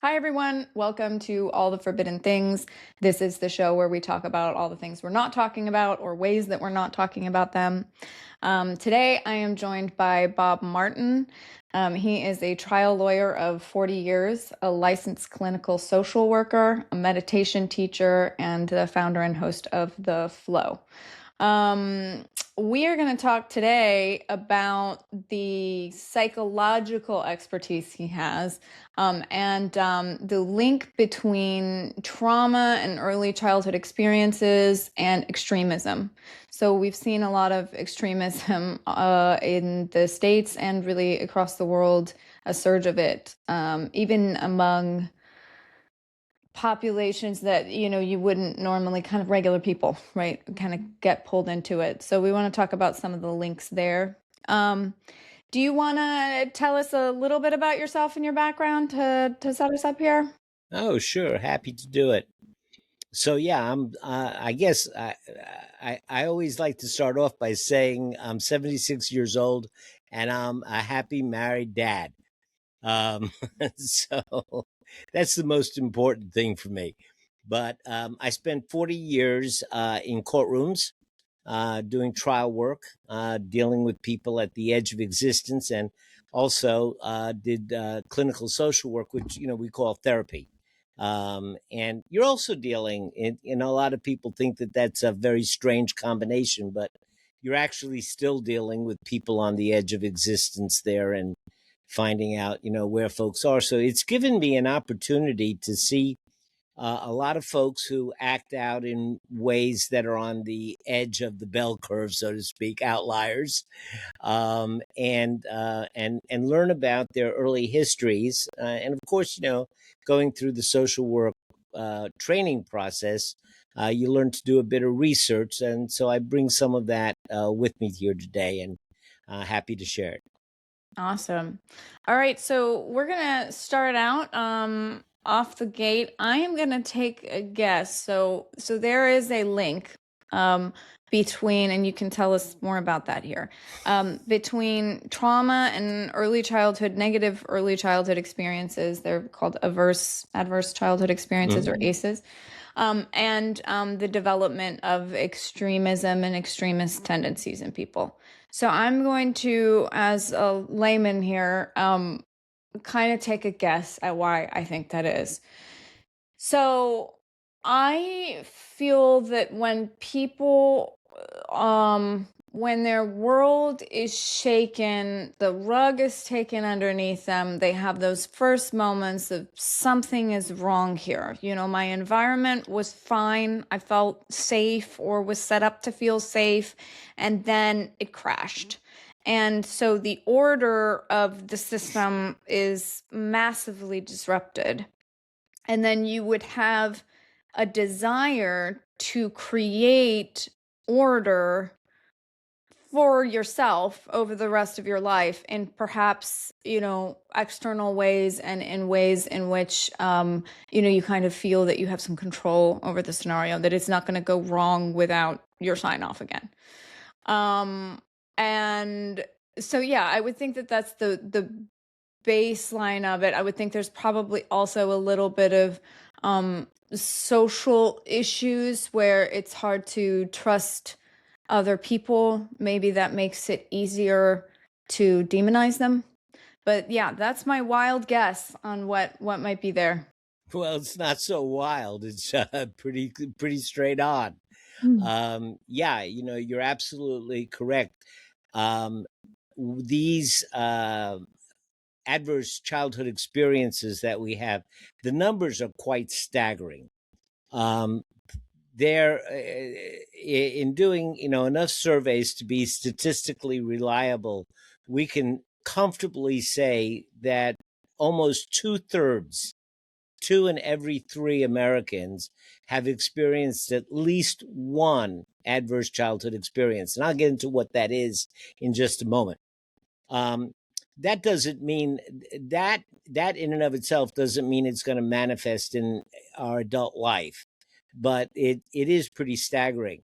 Hi, everyone. Welcome to All the Forbidden Things. This is the show where we talk about all the things we're not talking about or ways that we're not talking about them. Today, I am joined by Bob Martin. He is a trial lawyer of 40 years, a licensed clinical social worker, a meditation teacher, and the founder and host of The Flow. We are going to talk today about the psychological expertise he has and the link between trauma and early childhood experiences and extremism. So we've seen a lot of extremism in the States and really across the world, a surge of it, even among populations that you wouldn't normally, kind of regular people, right, kind of get pulled into it. So we want to talk about some of the links there. Do you want to tell us a little bit about yourself and your background to set us up here? Oh, sure. Happy to do it. So yeah, I'm. I guess I always like to start off by saying I'm 76 years old, and I'm a happy married dad. Um, so that's the most important thing for me. But I spent 40 years in courtrooms doing trial work, dealing with people at the edge of existence, and also did clinical social work, which we call therapy. And you're also dealing in a lot of people think that that's a very strange combination, but you're actually still dealing with people on the edge of existence there and finding out where folks are. So it's given me an opportunity to see a lot of folks who act out in ways that are on the edge of the bell curve, so to speak, outliers, and learn about their early histories, and of course, going through the social work training process, you learn to do a bit of research, and so I bring some of that with me here today, and happy to share it. Awesome. All right, so we're gonna start out off the gate. I am gonna take a guess. So there is a link um, between, and you can tell us more about that here, between trauma and early childhood, negative early childhood experiences. They're called adverse childhood experiences, or Mhm. ACEs, and the development of extremism and extremist tendencies in people. So I'm going to, as a layman here, kind of take a guess at why I think that is. So I feel that when their world is shaken, the rug is taken underneath them, they have those first moments of something is wrong here. My environment was fine. I felt safe or was set up to feel safe, and then it crashed. And so the order of the system is massively disrupted. And then you would have a desire to create order for yourself over the rest of your life in perhaps, external ways and in ways in which, you kind of feel that you have some control over the scenario, that it's not going to go wrong without your sign off again. And so, yeah, I would think that that's the baseline of it. I would think there's probably also a little bit of social issues where it's hard to trust other people. Maybe that makes it easier to demonize them. But yeah, that's my wild guess on what might be there. Well, it's not so wild. It's pretty straight on. Hmm. Yeah, you're absolutely correct. Um, these adverse childhood experiences that we have, the numbers are quite staggering. Um, they're in doing enough surveys to be statistically reliable. We can comfortably say that almost two-thirds, two in every three Americans, have experienced at least one adverse childhood experience. And I'll get into what that is in just a moment. Um, that doesn't mean that in and of itself doesn't mean it's going to manifest in our adult life, but it is pretty staggering.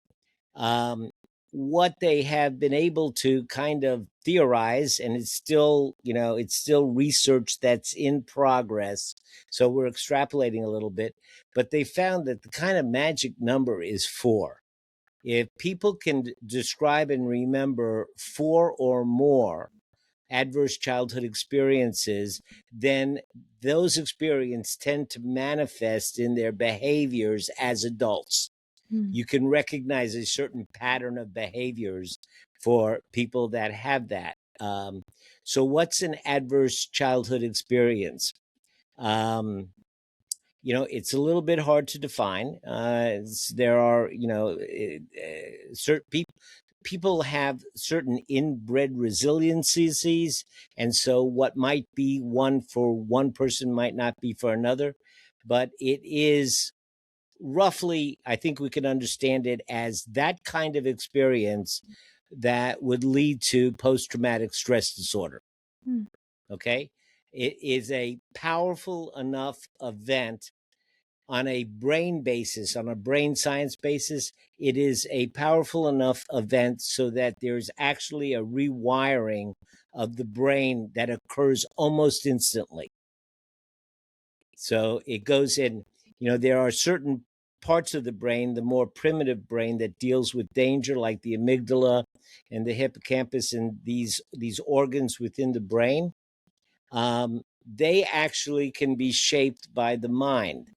Um, what they have been able to kind of theorize, and it's still, it's still research that's in progress, so we're extrapolating a little bit, but they found that the kind of magic number is 4. If people can describe and remember 4 or more adverse childhood experiences, then those experiences tend to manifest in their behaviors as adults. You can recognize a certain pattern of behaviors for people that have that. So, what's an adverse childhood experience? It's a little bit hard to define. There are, certain people have certain inbred resiliencies, and so what might be one for one person might not be for another. But it is roughly, I think we can understand it as that kind of experience that would lead to post-traumatic stress disorder. Okay? It is a powerful enough event on a brain basis, on a brain science basis. It is a powerful enough event so that there's actually a rewiring of the brain that occurs almost instantly. So it goes in, there are certain parts of the brain, the more primitive brain that deals with danger, like the amygdala and the hippocampus and these organs within the brain. They actually can be shaped by the mind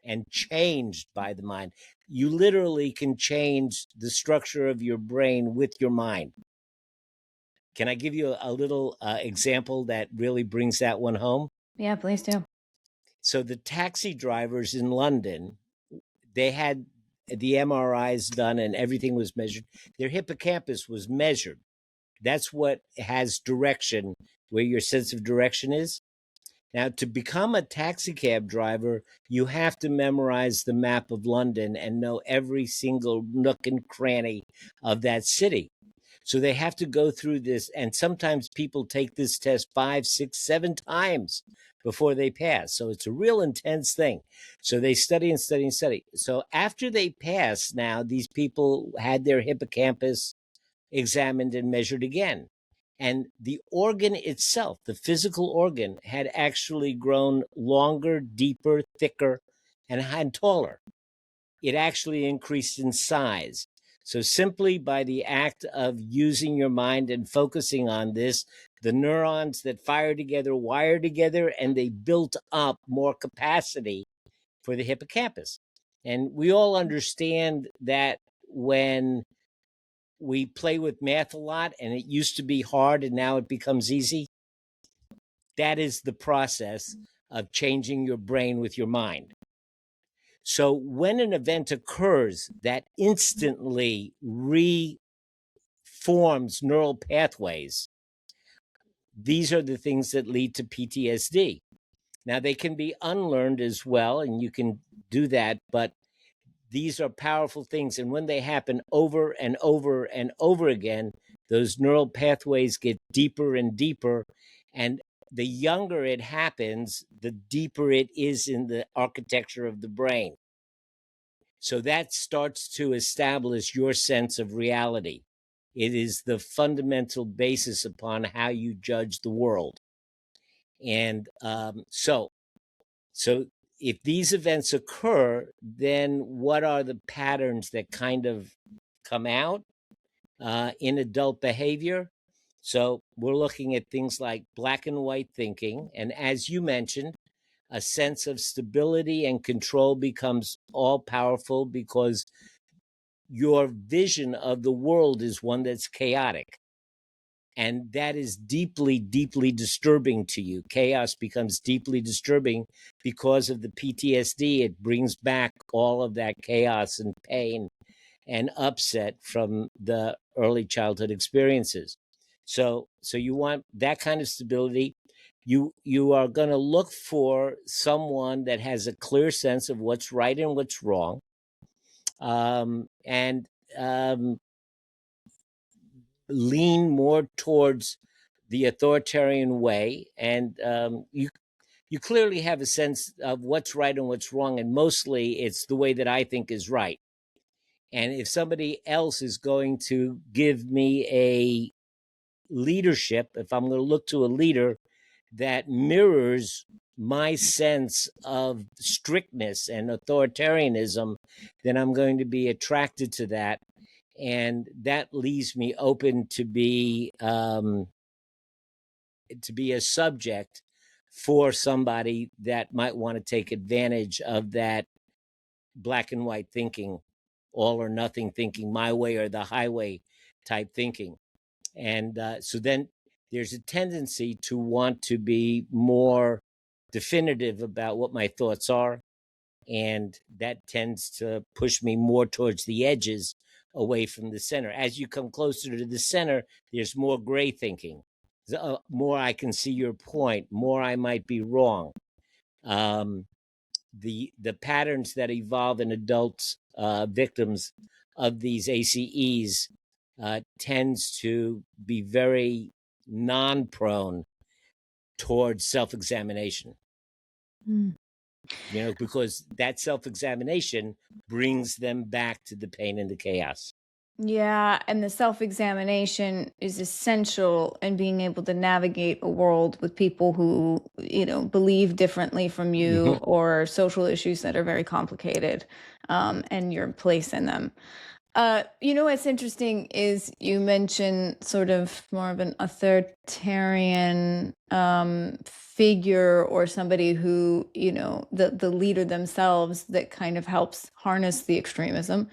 and changed by the mind. You literally can change the structure of your brain with your mind. Can I give you a little example that really brings that one home? Yeah, please do. So the taxi drivers in London, they had the MRIs done and everything was measured. Their hippocampus was measured. That's what has direction, where your sense of direction is. Now, to become a taxi cab driver, you have to memorize the map of London and know every single nook and cranny of that city. So they have to go through this, and sometimes people take this test 5, 6, 7 times before they pass. So it's a real intense thing. So they study and study and study. So after they pass, now these people had their hippocampus examined and measured again. And the organ itself, the physical organ, had actually grown longer, deeper, thicker, and taller. It actually increased in size. So simply by the act of using your mind and focusing on this, the neurons that fire together wire together, and they built up more capacity for the hippocampus. And we all understand that when we play with math a lot and it used to be hard and now it becomes easy, that is the process of changing your brain with your mind. So when an event occurs that instantly reforms neural pathways, these are the things that lead to PTSD. Now, they can be unlearned as well, and you can do that, but these are powerful things. And when they happen over and over and over again, those neural pathways get deeper and deeper. And the younger it happens, the deeper it is in the architecture of the brain. So that starts to establish your sense of reality. It is the fundamental basis upon how you judge the world. And so if these events occur, then what are the patterns that kind of come out in adult behavior? So we're looking at things like black and white thinking. And as you mentioned, a sense of stability and control becomes all powerful because your vision of the world is one that's chaotic. And that is deeply, deeply disturbing to you. Chaos becomes deeply disturbing because of the PTSD. It brings back all of that chaos and pain and upset from the early childhood experiences. So you want that kind of stability. You are going to look for someone that has a clear sense of what's right and what's wrong, and lean more towards the authoritarian way. And you clearly have a sense of what's right and what's wrong, and mostly it's the way that I think is right. And if somebody else is going to give me a leadership, if I'm going to look to a leader that mirrors my sense of strictness and authoritarianism, then I'm going to be attracted to that. And that leaves me open to be a subject for somebody that might want to take advantage of that black and white thinking, all or nothing thinking, my way or the highway type thinking. And so then there's a tendency to want to be more definitive about what my thoughts are. And that tends to push me more towards the edges away from the center. As you come closer to the center, there's more gray thinking. More I can see your point, more I might be wrong. The patterns that evolve in adults, victims of these ACEs, tends to be very non-prone towards self-examination. Because that self-examination brings them back to the pain and the chaos. Yeah, and the self-examination is essential in being able to navigate a world with people who, believe differently from you, or social issues that are very complicated, and your place in them. What's interesting is you mentioned sort of more of an authoritarian figure, or somebody who, the leader themselves, that kind of helps harness the extremism.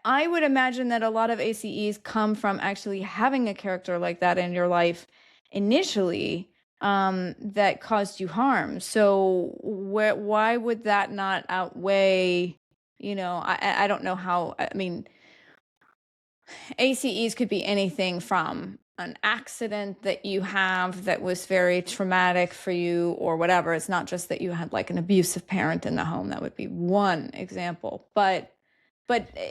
I would imagine that a lot of ACEs come from actually having a character like that in your life initially, that caused you harm. So why would that not outweigh, I don't know how, I mean, ACEs could be anything from an accident that you have that was very traumatic for you or whatever. It's not just that you had like an abusive parent in the home. That would be one example. But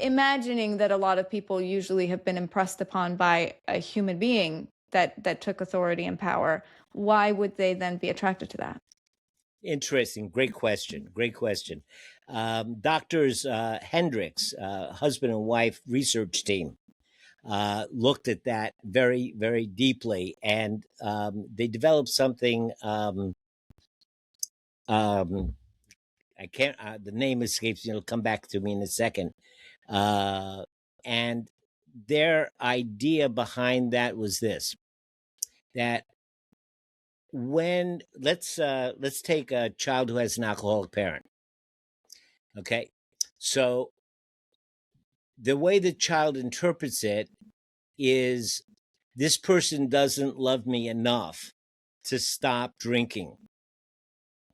imagining that a lot of people usually have been impressed upon by a human being that took authority and power, why would they then be attracted to that? Interesting. Great question. Doctors Hendricks, husband and wife research team, looked at that very, very deeply, and they developed something. I can't. The name escapes me. It'll come back to me in a second. And their idea behind that was this: that when let's take a child who has an alcoholic parent. Okay, so the way the child interprets it is, this person doesn't love me enough to stop drinking.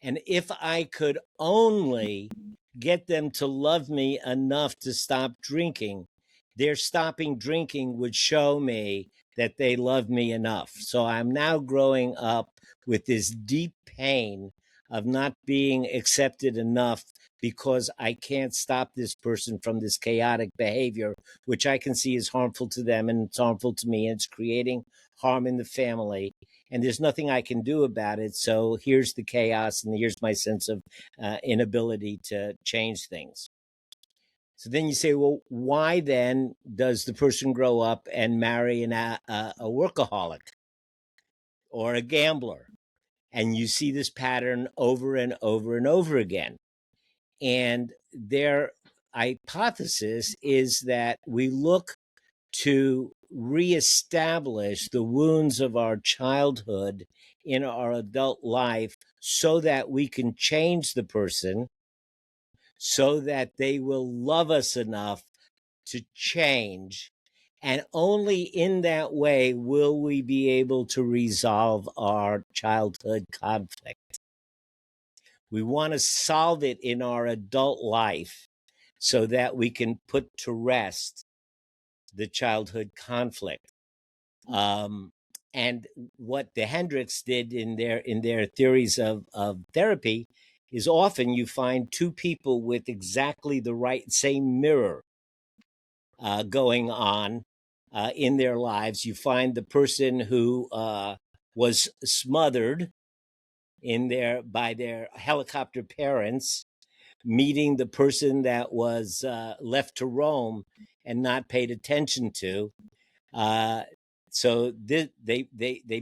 And if I could only get them to love me enough to stop drinking, their stopping drinking would show me that they love me enough. So I'm now growing up with this deep pain of not being accepted enough because I can't stop this person from this chaotic behavior, which I can see is harmful to them and it's harmful to me, and it's creating harm in the family. And there's nothing I can do about it. So here's the chaos, and here's my sense of inability to change things. So then you say, well, why then does the person grow up and marry a workaholic or a gambler? And you see this pattern over and over and over again. And their hypothesis is that we look to reestablish the wounds of our childhood in our adult life so that we can change the person, so that they will love us enough to change. And only in that way will we be able to resolve our childhood conflict. We want to solve it in our adult life so that we can put to rest the childhood conflict. And what the Hendricks did in their theories of therapy is, often you find two people with exactly the right same mirror going on in their lives. You find the person who was smothered by their helicopter parents, meeting the person that was left to roam and not paid attention to. Uh, so they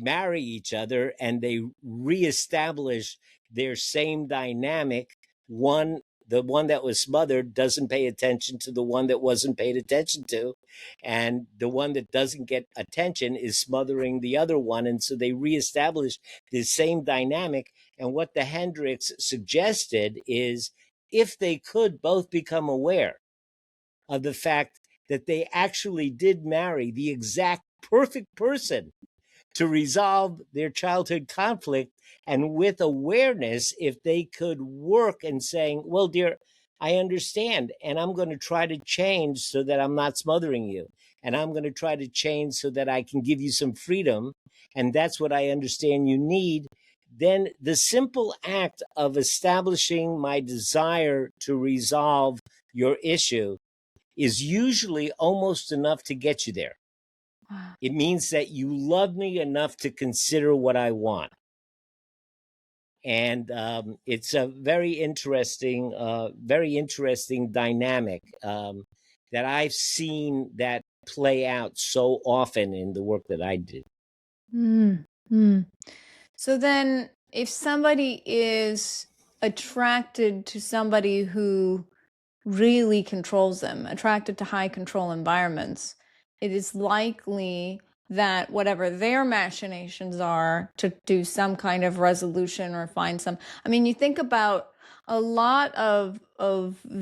marry each other and they reestablish their same dynamic. The one that was smothered doesn't pay attention to the one that wasn't paid attention to, and the one that doesn't get attention is smothering the other one, and so they reestablish the same dynamic. And what the Hendricks suggested is, if they could both become aware of the fact that they actually did marry the exact perfect person to resolve their childhood conflict, and with awareness, if they could work and saying, well, dear, I understand, and I'm going to try to change so that I'm not smothering you, and I'm going to try to change so that I can give you some freedom, and that's what I understand you need. Then the simple act of establishing my desire to resolve your issue is usually almost enough to get you there. Wow. It means that you love me enough to consider what I want. And it's a very interesting dynamic that I've seen that play out so often in the work that I did. So then, if somebody is attracted to somebody who really controls them, attracted to high control environments, it is likely that whatever their machinations are to do some kind of resolution or find some. I mean, you think about a lot of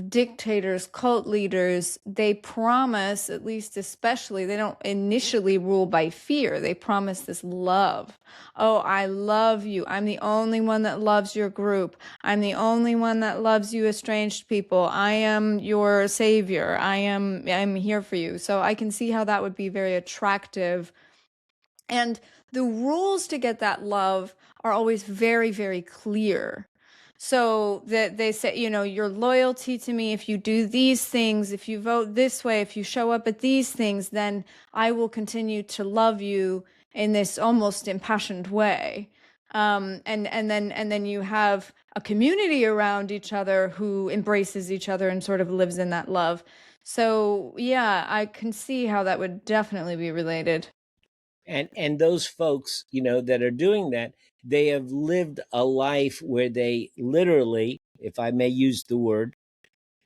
dictators, cult leaders, they promise, at least especially, they don't initially rule by fear. They promise this love. Oh, I love you. I'm the only one that loves your group. I'm the only one that loves you estranged people. I am your savior. I'm here for you. So I can see how that would be very attractive. And the rules to get that love are always very, very clear. So that they say, your loyalty to me, if you do these things, if you vote this way, if you show up at these things, then I will continue to love you in this almost impassioned way. And then you have a community around each other who embraces each other and sort of lives in that love. So yeah, I can see how that would definitely be related. And those folks, that are doing that, they have lived a life where they literally, if I may use the word,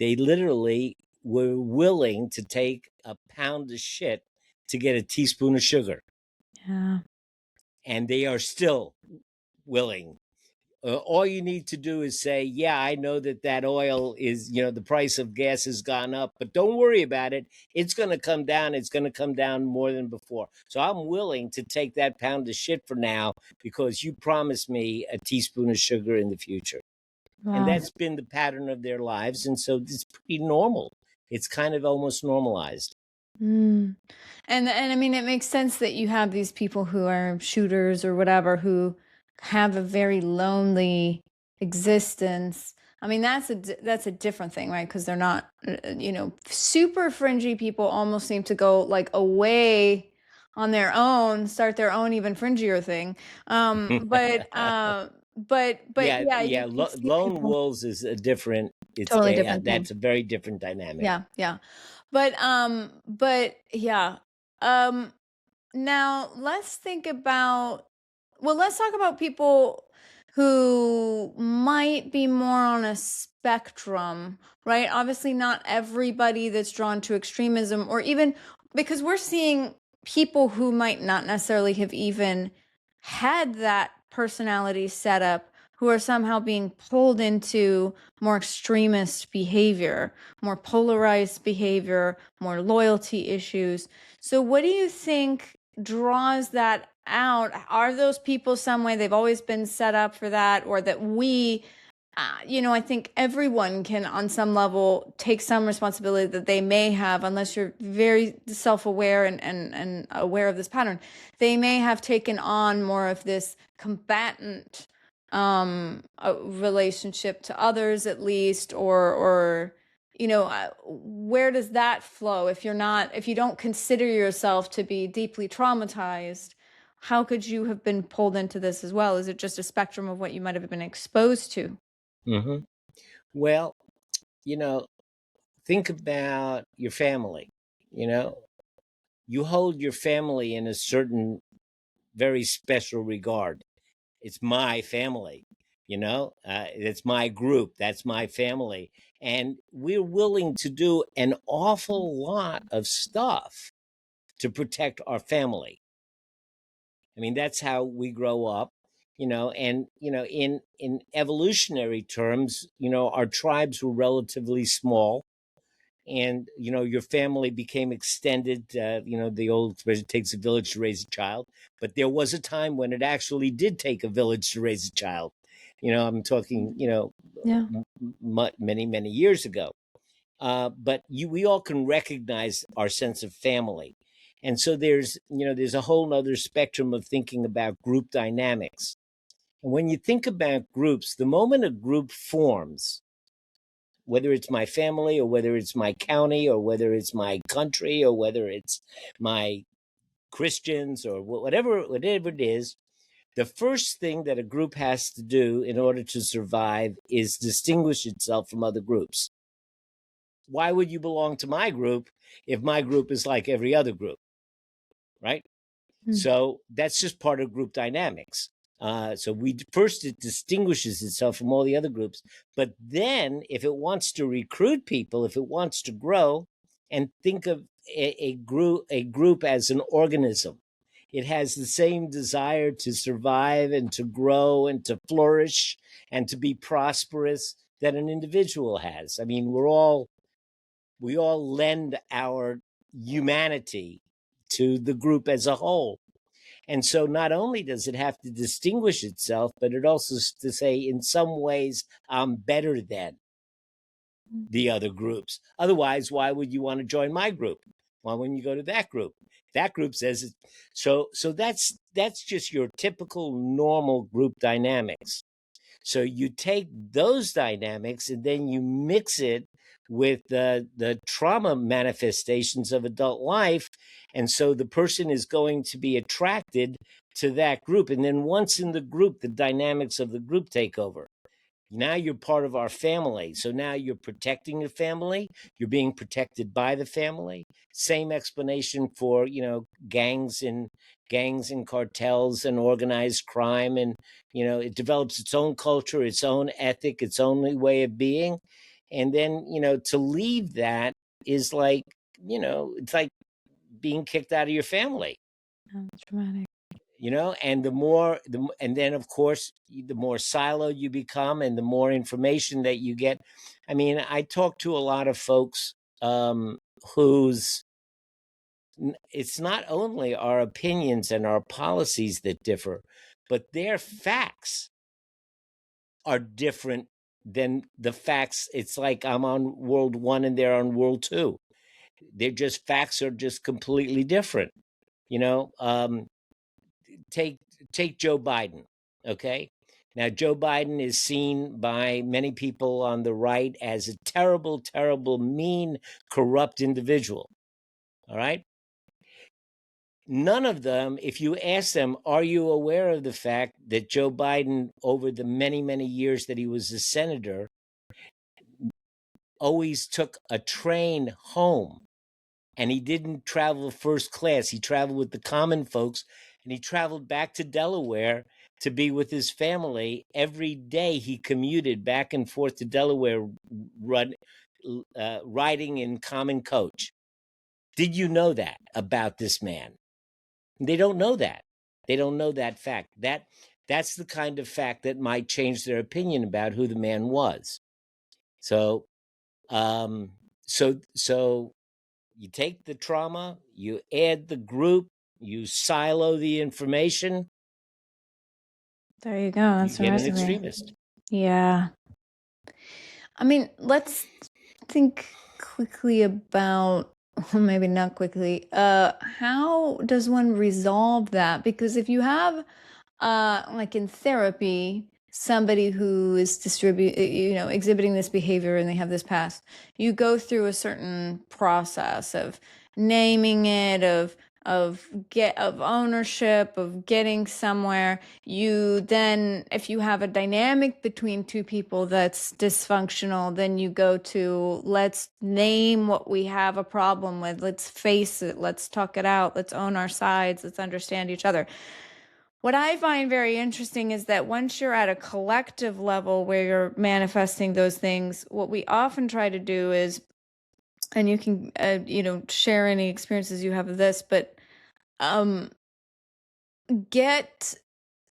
they literally were willing to take a pound of shit to get a teaspoon of sugar. Yeah. And they are still willing. All you need to do is say, yeah, I know that oil is, the price of gas has gone up, but don't worry about it. It's going to come down. It's going to come down more than before. So I'm willing to take that pound of shit for now because you promised me a teaspoon of sugar in the future. And Wow. that's been the pattern of their lives. And so it's pretty normal. It's kind of almost normalized. Mm. And I mean, it makes sense that you have these people who are shooters or whatever who have a very lonely existence. I mean, that's a different thing, right? Because they're not, super fringy people almost seem to go like away on their own, start their own even fringier thing. But Yeah, yeah, yeah. you see Lone people wolves is a different. totally different thing. That's a very different dynamic. Yeah. But yeah. Um, Now let's think about, well, let's talk about people who might be more on a spectrum, right? Obviously, not everybody that's drawn to extremism, or even because we're seeing people who might not necessarily have even had that personality set up who are somehow being pulled into more extremist behavior, more polarized behavior, more loyalty issues. So, what do you think draws that out? Are those people some way they've always been set up for that, or that we, I think everyone can on some level take some responsibility that they may have, unless you're very self-aware and aware of this pattern, they may have taken on more of this combatant relationship to others, at least, or where does that flow? If you don't consider yourself to be deeply traumatized, how could you have been pulled into this as well? Is it just a spectrum of what you might have been exposed to? Mm-hmm. Well, you know, think about your family. You know, you hold your family in a certain very special regard. It's my family, it's my group, that's my family. And we're willing to do an awful lot of stuff to protect our family. I mean, that's how we grow up, and in evolutionary terms, our tribes were relatively small, and your family became extended. The old expression, takes a village to raise a child, but there was a time when it actually did take a village to raise a child. I'm talking, Yeah. many years ago. But we all can recognize our sense of family. And so there's a whole other spectrum of thinking about group dynamics. And when you think about groups, the moment a group forms, whether it's my family or whether it's my county or whether it's my country or whether it's my Christians or whatever it is, the first thing that a group has to do in order to survive is distinguish itself from other groups. Why would you belong to my group if my group is like every other group, right? So that's just part of group dynamics. So it distinguishes itself from all the other groups. But then if it wants to recruit people, if it wants to grow, and think of a group as an organism, it has the same desire to survive and to grow and to flourish and to be prosperous that an individual has. I mean, we all lend our humanity to the group as a whole. And so not only does it have to distinguish itself, but it also to say, in some ways, I'm better than the other groups. Otherwise, why would you want to join my group? Why wouldn't you go to that group? That group says it. So that's just your typical normal group dynamics. So you take those dynamics and then you mix it with the trauma manifestations of adult life. And so the person is going to be attracted to that group. And then once in the group, the dynamics of the group take over. Now you're part of our family. So now you're protecting the family. You're being protected by the family. Same explanation for, gangs and cartels and organized crime. And, it develops its own culture, its own ethic, its own way of being. And then, to leave that is like, it's like being kicked out of your family. That's traumatic. And and then of course the more siloed you become and the more information that you get. I mean, I talk to a lot of folks whose it's not only our opinions and our policies that differ, but their facts are different than the facts. It's like I'm on world 1 and they're on world 2. They're just facts are just completely different. Take Joe Biden, okay? Now, Joe Biden is seen by many people on the right as a terrible, terrible, mean, corrupt individual, all right? None of them, if you ask them, are you aware of the fact that Joe Biden, over the many, many years that he was a senator, always took a train home? And he didn't travel first class. He traveled with the common folks, and he traveled back to Delaware to be with his family. Every day he commuted back and forth to Delaware, riding in common coach. Did you know that about this man? They don't know that. They don't know that fact. That's the kind of fact that might change their opinion about who the man was. So, so you take the trauma, you add the group, you silo the information. There you go. That's you a get an recipe. extremist. Yeah. I mean, let's think quickly about, well, maybe not quickly, how does one resolve that? Because if you have, like in therapy, somebody who is exhibiting this behavior and they have this past, you go through a certain process of naming it, of of ownership, of getting somewhere. You then, if you have a dynamic between two people that's dysfunctional, then you go to, let's name what we have a problem with, let's face it, let's talk it out, let's own our sides, let's understand each other. What I find very interesting is that once you're at a collective level where you're manifesting those things, what we often try to do is, and you can share any experiences you have of this, but get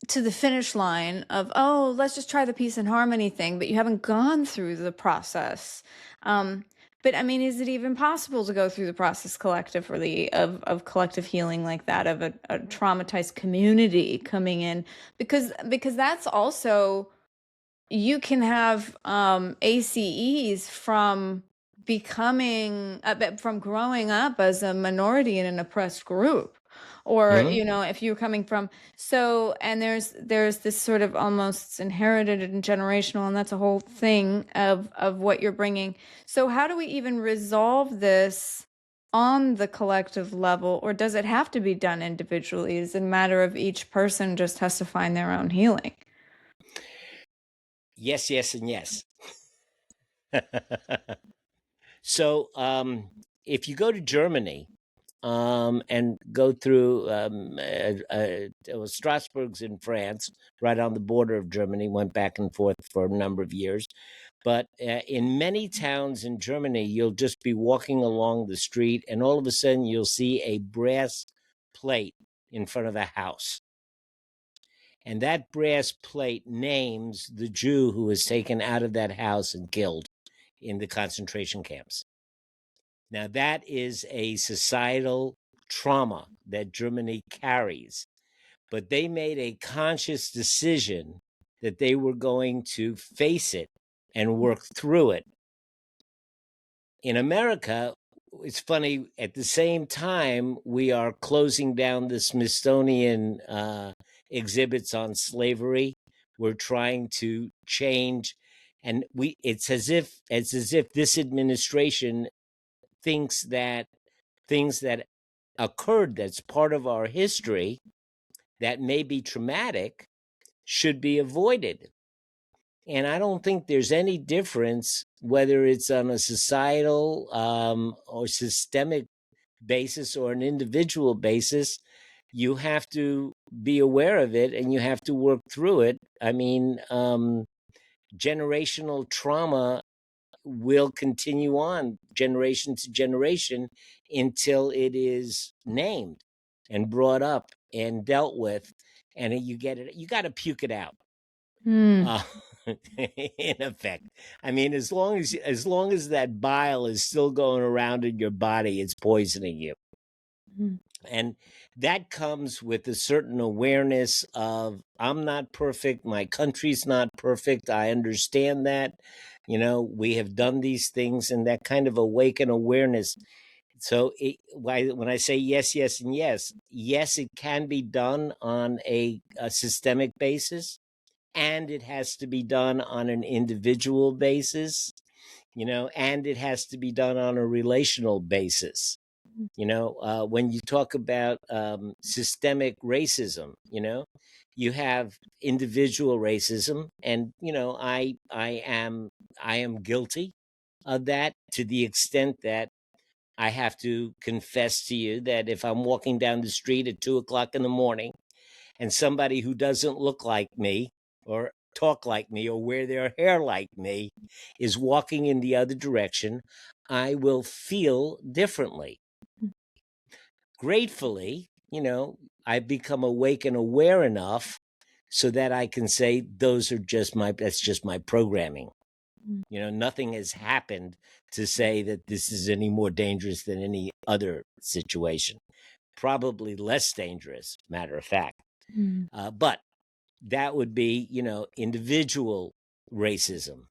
to the finish line of, oh, let's just try the peace and harmony thing, but you haven't gone through the process. But I mean, is it even possible to go through the process collectively of collective healing like that, of a traumatized community coming in? Because that's also, you can have ACEs from from growing up as a minority in an oppressed group, or if you're coming from, and there's this sort of almost inherited and generational, and that's a whole thing of what you're bringing. So how do we even resolve this on the collective level, or does it have to be done individually? Is it a matter of each person just has to find their own healing? Yes, yes, and yes. So if you go to Germany and go through Strasbourg's in France, right on the border of Germany, went back and forth for a number of years. But in many towns in Germany, you'll just be walking along the street, and all of a sudden you'll see a brass plate in front of a house. And that brass plate names the Jew who was taken out of that house and killed in the concentration camps. Now, that is a societal trauma that Germany carries, but they made a conscious decision that they were going to face it and work through it. In America, it's funny, at the same time, we are closing down the Smithsonian exhibits on slavery. We're trying to change, and it's as if this administration thinks that things that occurred that's part of our history that may be traumatic should be avoided. And I don't think there's any difference whether it's on a societal or systemic basis or an individual basis. You have to be aware of it and you have to work through it. I mean, generational trauma will continue on generation to generation until it is named and brought up and dealt with, and you got to puke it out. In effect, I mean, as long as that bile is still going around in your body, it's poisoning you. And that comes with a certain awareness of, I'm not perfect, my country's not perfect, I understand that, we have done these things, and that kind of awakened awareness. So when I say yes, yes, and yes, it can be done on a systemic basis, and it has to be done on an individual basis, and it has to be done on a relational basis. When you talk about systemic racism, you have individual racism, and I am guilty of that, to the extent that I have to confess to you that if I'm walking down the street at 2:00 in the morning and somebody who doesn't look like me or talk like me or wear their hair like me is walking in the other direction, I will feel differently. Gratefully, I've become awake and aware enough so that I can say that's just my programming. Nothing has happened to say that this is any more dangerous than any other situation. Probably less dangerous, matter of fact. But that would be, individual racism.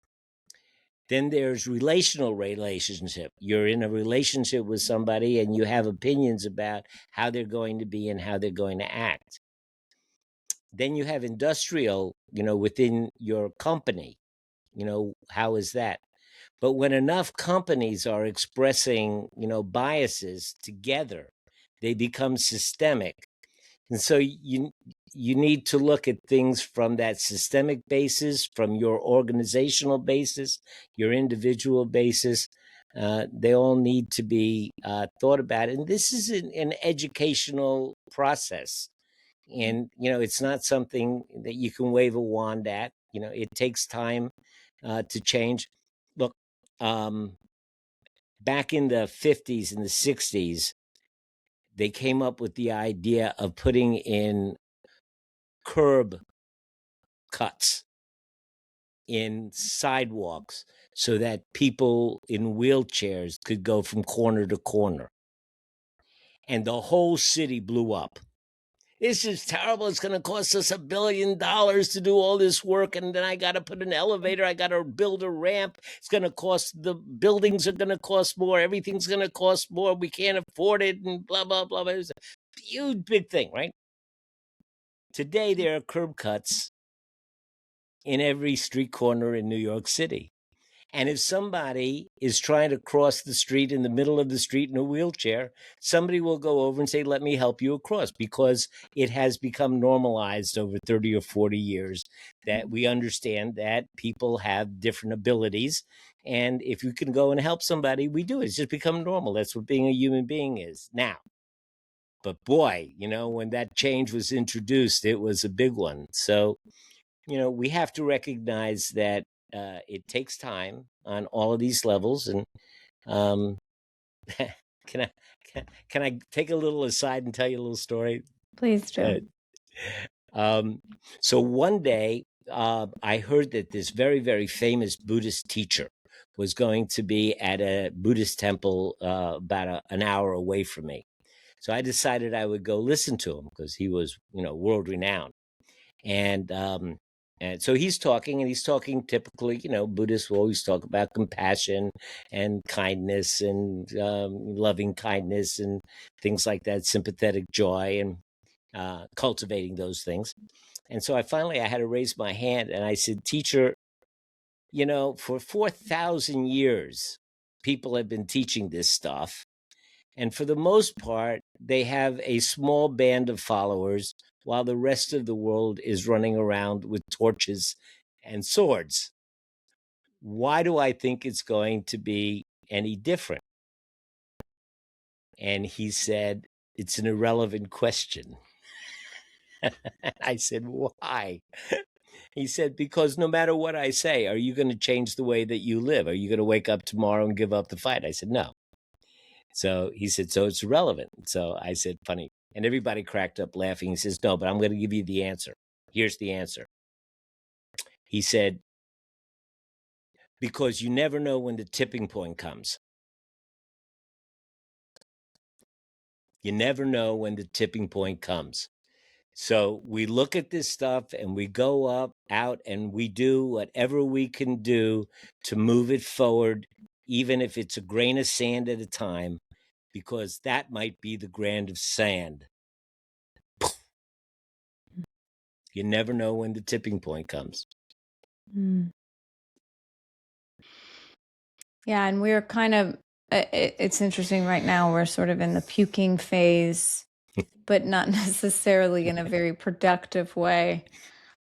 Then there's relational relationship. You're in a relationship with somebody and you have opinions about how they're going to be and how they're going to act. Then you have industrial, within your company. How is that? But when enough companies are expressing, biases together, they become systemic. And so you need to look at things from that systemic basis, from your organizational basis, your individual basis. They all need to be thought about. And this is an educational process. And, it's not something that you can wave a wand at. It takes time to change. Look, back in the 50s and the 60s, they came up with the idea of putting in curb cuts in sidewalks so that people in wheelchairs could go from corner to corner. And the whole city blew up. This is terrible. It's going to cost us $1 billion to do all this work. And then I got to put an elevator. I got to build a ramp. It's going to cost, the buildings are going to cost more. Everything's going to cost more. We can't afford it and blah, blah, blah. It was a huge, big thing, right? Today, there are curb cuts in every street corner in New York City. And if somebody is trying to cross the street in the middle of the street in a wheelchair, somebody will go over and say, let me help you across, because it has become normalized over 30 or 40 years that we understand that people have different abilities. And if you can go and help somebody, we do it. It's just become normal. That's what being a human being is now. But boy, when that change was introduced, it was a big one. So, we have to recognize that it takes time on all of these levels. And can I take a little aside and tell you a little story? Please do. So one day, I heard that this very, very famous Buddhist teacher was going to be at a Buddhist temple about an hour away from me. So I decided I would go listen to him because he was, world renowned. And so he's talking typically, Buddhists will always talk about compassion and kindness and loving kindness and things like that, sympathetic joy, and cultivating those things. And so I had to raise my hand and I said, teacher, for 4,000 years, people have been teaching this stuff. And for the most part, they have a small band of followers while the rest of the world is running around with torches and swords. Why do I think it's going to be any different? And he said, it's an irrelevant question. I said, why? He said, because no matter what I say, are you going to change the way that you live? Are you going to wake up tomorrow and give up the fight? I said, no. So he said, so it's irrelevant. So I said, funny. And everybody cracked up laughing. He says, no, but I'm going to give you the answer. Here's the answer. He said, because you never know when the tipping point comes. You never know when the tipping point comes. So we look at this stuff and we go out and we do whatever we can do to move it forward, even if it's a grain of sand at a time, because that might be the grain of sand. You never know when the tipping point comes. Yeah, and we're kind of, it's interesting right now, we're sort of in the puking phase, but not necessarily in a very productive way.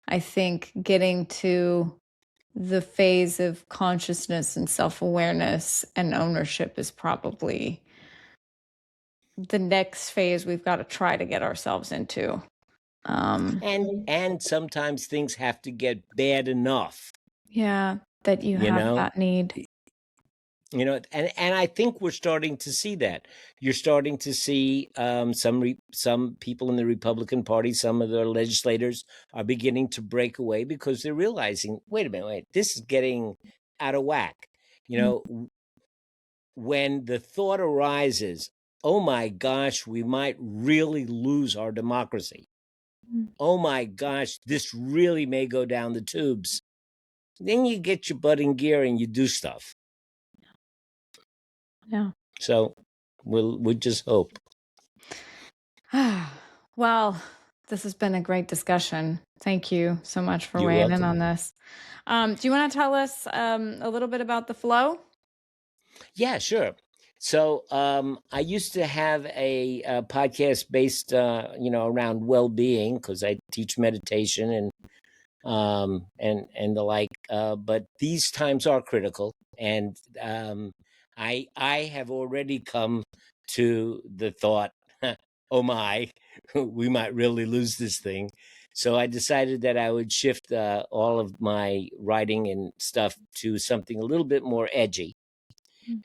I think getting to the phase of consciousness and self-awareness and ownership is probably the next phase we've got to try to get ourselves into. And sometimes things have to get bad enough. Yeah, that you have that need. And I think we're starting to see that. You're starting to see some people in the Republican Party, some of their legislators are beginning to break away because they're realizing, wait a minute, this is getting out of whack. When the thought arises, oh my gosh, we might really lose our democracy. Oh my gosh, this really may go down the tubes. Then you get your butt in gear and you do stuff. Yeah. So we'll just hope. Well, this has been a great discussion. Thank you so much for You're weighing welcome. in on this. Do you want to tell us a little bit about the flow? Yeah, sure. So I used to have a podcast based, around well-being because I teach meditation and the like. But these times are critical, and I have already come to the thought, oh my, we might really lose this thing. So I decided that I would shift all of my writing and stuff to something a little bit more edgy.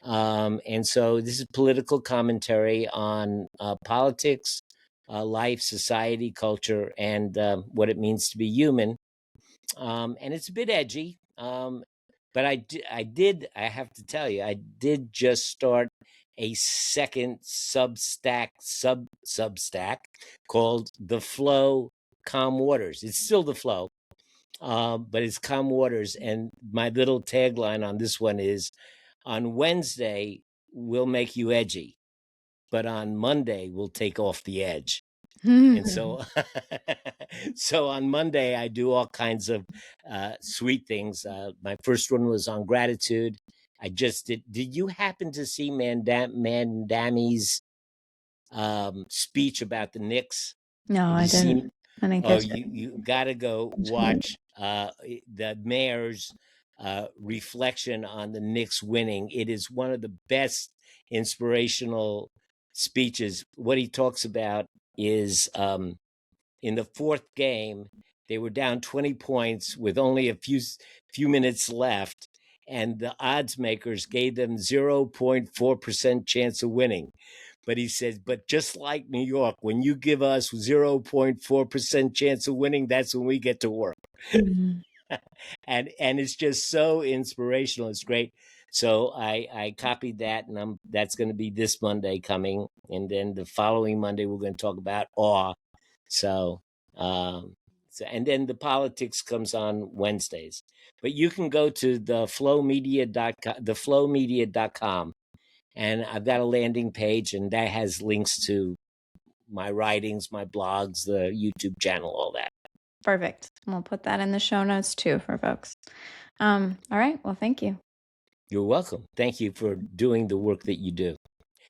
And so this is political commentary on politics, life, society, culture, and what it means to be human. And it's a bit edgy. But I have to tell you, I did just start a second Substack called The Flow Calm Waters. It's still The Flow, but it's Calm Waters. And my little tagline on this one is, on Wednesday, we'll make you edgy, but on Monday, we'll take off the edge. And so, so on Monday, I do all kinds of sweet things. My first one was on gratitude. I just did. Did you happen to see Mandami's speech about the Knicks? No, Have I you didn't. seen? I didn't Oh, catch it. you got to go watch the mayor's reflection on the Knicks winning. It is one of the best inspirational speeches. What he talks about is in the fourth game, they were down 20 points with only a few minutes left, and the odds makers gave them 0.4% chance of winning. But he says, but just like New York, when you give us 0.4% chance of winning, that's when we get to work. Mhm. And it's just so inspirational. It's great. So I copied that, and that's going to be this Monday coming, and then the following Monday we're going to talk about awe. So, and then the politics comes on Wednesdays. But you can go to theflowmedia.com, and I've got a landing page, and that has links to my writings, my blogs, the YouTube channel, all that. Perfect. We'll put that in the show notes too for folks. All right. Well, thank you. You're welcome. Thank you for doing the work that you do.